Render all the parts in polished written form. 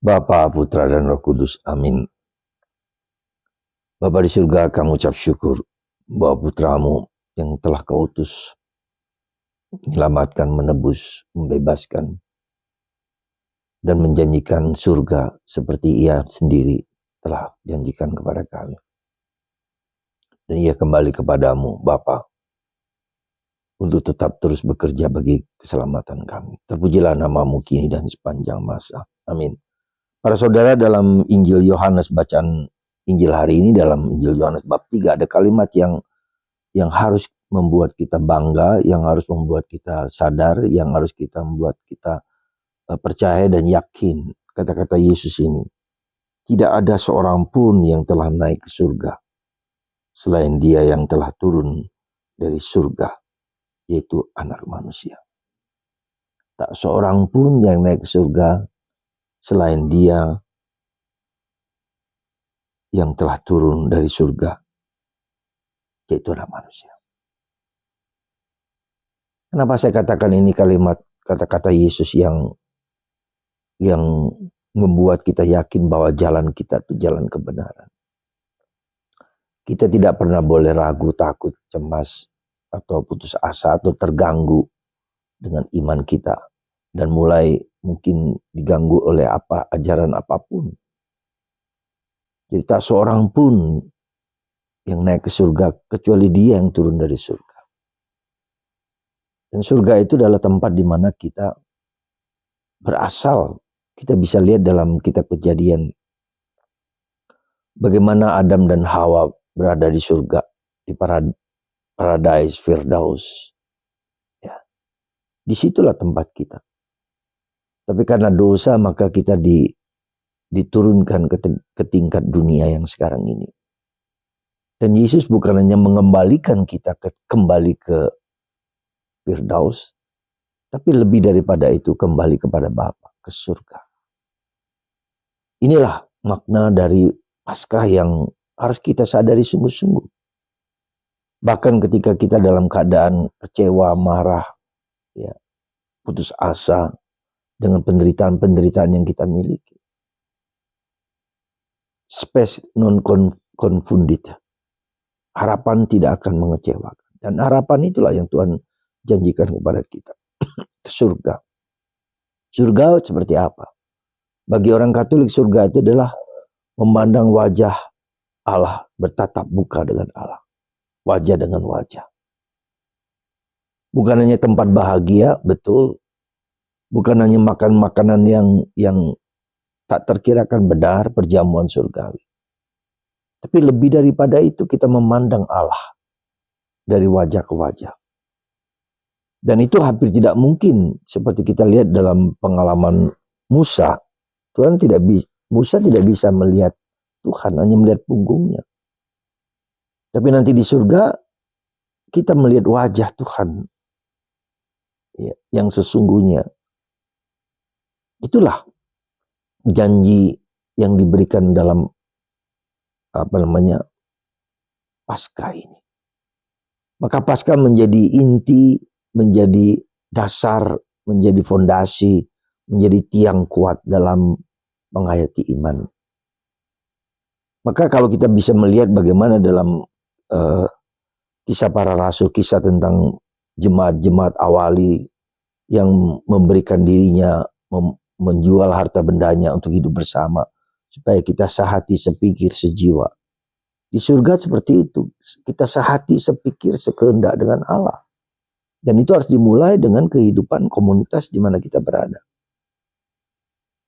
Bapa, Putra, dan Roh Kudus. Amin. Bapa di surga, kami ucap syukur bahwa putramu yang telah kau utus menyelamatkan, menebus, membebaskan, dan menjanjikan surga seperti ia sendiri telah janjikan kepada kami. Dan ia kembali kepadamu, Bapa, untuk tetap terus bekerja bagi keselamatan kami. Terpujilah namamu kini dan sepanjang masa. Amin. Para saudara, dalam Injil Yohanes, bacaan Injil hari ini dalam Injil Yohanes bab 3 ada kalimat yang harus membuat kita bangga, yang harus membuat kita sadar, yang harus kita membuat kita percaya dan yakin. Kata-kata Yesus ini, tidak ada seorang pun yang telah naik ke surga selain dia yang telah turun dari surga, yaitu anak manusia. Tak seorang pun yang naik ke surga selain dia yang telah turun dari surga, yaitu anak manusia. Kenapa saya katakan ini kalimat kata-kata Yesus yang membuat kita yakin bahwa jalan kita itu jalan kebenaran. Kita tidak pernah boleh ragu, takut, cemas, atau putus asa, atau terganggu dengan iman kita. Dan mulai mungkin diganggu oleh ajaran apapun. Jadi tak seorang pun yang naik ke surga kecuali dia yang turun dari surga. Dan surga itu adalah tempat di mana kita berasal. Kita bisa lihat dalam kitab Kejadian bagaimana Adam dan Hawa berada di surga, di paradise, Firdaus. Ya. Disitulah tempat kita. Tapi karena dosa maka kita diturunkan ke tingkat dunia yang sekarang ini. Dan Yesus bukan hanya mengembalikan kita kembali ke Firdaus, tapi lebih daripada itu kembali kepada Bapa, ke surga. Inilah makna dari Paskah yang harus kita sadari sungguh-sungguh. Bahkan ketika kita dalam keadaan kecewa, marah, ya, putus asa dengan penderitaan-penderitaan yang kita miliki. Spes non confundit. Harapan tidak akan mengecewakan. Dan harapan itulah yang Tuhan janjikan kepada kita. Surga. Surga seperti apa? Bagi orang Katolik, surga itu adalah memandang wajah Allah, bertatap muka dengan Allah. Wajah dengan wajah. Bukan hanya tempat bahagia, betul. Bukan hanya makan makanan yang tak terkirakan, benar, perjamuan surgawi. Tapi lebih daripada itu kita memandang Allah dari wajah ke wajah. Dan itu hampir tidak mungkin seperti kita lihat dalam pengalaman Musa. Musa tidak bisa melihat Tuhan, hanya melihat punggungnya. Tapi nanti di surga kita melihat wajah Tuhan, ya, yang sesungguhnya. Itulah janji yang diberikan dalam Paskah ini. Maka Paskah menjadi inti, menjadi dasar, menjadi fondasi, menjadi tiang kuat dalam menghayati iman. Maka kalau kita bisa melihat bagaimana dalam kisah para rasul, kisah tentang jemaat-jemaat awali yang memberikan dirinya, menjual harta bendanya untuk hidup bersama, supaya kita sehati, sepikir, sejiwa. Di surga seperti itu, kita sehati, sepikir, sekehendak dengan Allah. Dan itu harus dimulai dengan kehidupan komunitas di mana kita berada.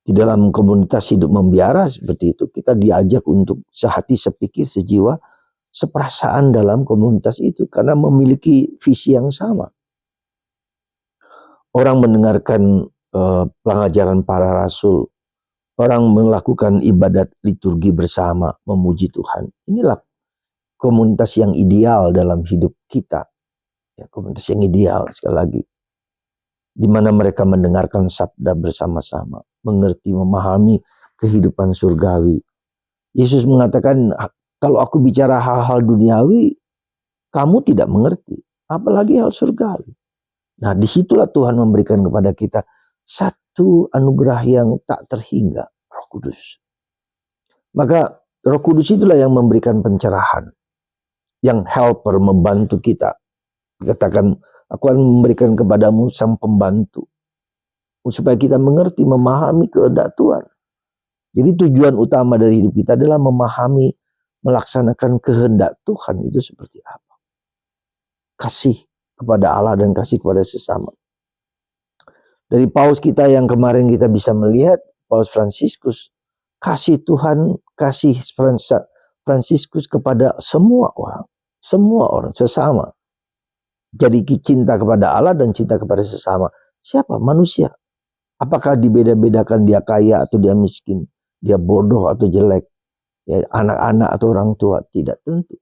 Di dalam komunitas hidup membiara seperti itu, kita diajak untuk sehati, sepikir, sejiwa, seperasaan dalam komunitas itu, karena memiliki visi yang sama. Orang mendengarkan pengajaran para rasul, orang melakukan ibadat liturgi bersama, memuji Tuhan. Inilah komunitas yang ideal dalam hidup kita. Ya, komunitas yang ideal, sekali lagi. Di mana mereka mendengarkan sabda bersama-sama, mengerti, memahami kehidupan surgawi. Yesus mengatakan, kalau aku bicara hal-hal duniawi, kamu tidak mengerti, apalagi hal surgawi. Nah, disitulah Tuhan memberikan kepada kita satu anugerah yang tak terhingga, Roh Kudus. Maka Roh Kudus itulah yang memberikan pencerahan, yang helper, membantu kita. Dikatakan, aku akan memberikan kepadamu sang pembantu, supaya kita mengerti, memahami kehendak Tuhan. Jadi tujuan utama dari hidup kita adalah memahami, melaksanakan kehendak Tuhan itu seperti apa. Kasih kepada Allah dan kasih kepada sesama. Dari Paus kita yang kemarin kita bisa melihat, Paus Fransiskus, kasih Tuhan, kasih Fransiskus kepada semua orang, sesama. Jadi cinta kepada Allah dan cinta kepada sesama. Siapa? Manusia. Apakah dibeda-bedakan dia kaya atau dia miskin, dia bodoh atau jelek, ya, anak-anak atau orang tua? Tidak tentu.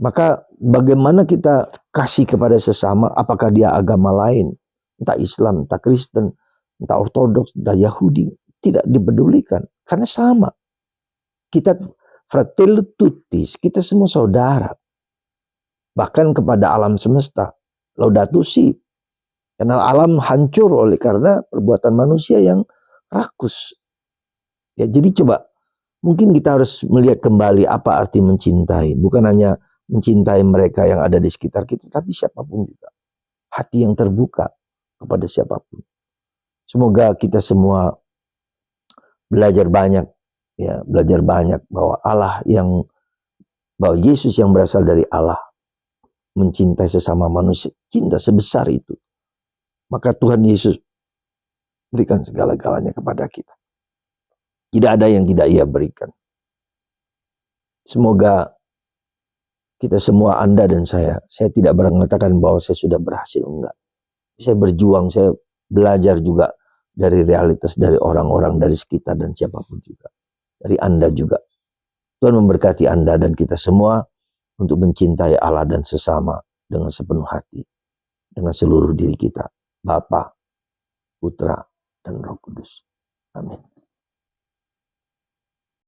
Maka bagaimana kita kasih kepada sesama, apakah dia agama lain, entah Islam, entah Kristen, entah Ortodoks, entah Yahudi, tidak dipedulikan, karena sama. Kita fratelli tutti, kita semua saudara. Bahkan kepada alam semesta, Laudato Si. Karena alam hancur karena perbuatan manusia yang rakus. Ya, jadi coba, mungkin kita harus melihat kembali apa arti mencintai. Bukan hanya mencintai mereka yang ada di sekitar kita, tapi siapapun juga. Hati yang terbuka kepada siapapun. Semoga kita semua belajar banyak, ya, belajar banyak bahwa bahwa Yesus yang berasal dari Allah mencintai sesama manusia, cinta sebesar itu. Maka Tuhan Yesus berikan segala-galanya kepada kita. Tidak ada yang tidak Ia berikan. Semoga kita semua, Anda dan saya tidak mengatakan bahwa saya sudah berhasil, enggak. Saya berjuang, saya belajar juga dari realitas, dari orang-orang, dari sekitar dan siapapun juga. Dari Anda juga. Tuhan memberkati Anda dan kita semua untuk mencintai Allah dan sesama dengan sepenuh hati. Dengan seluruh diri kita. Bapa, Putra, dan Roh Kudus. Amin.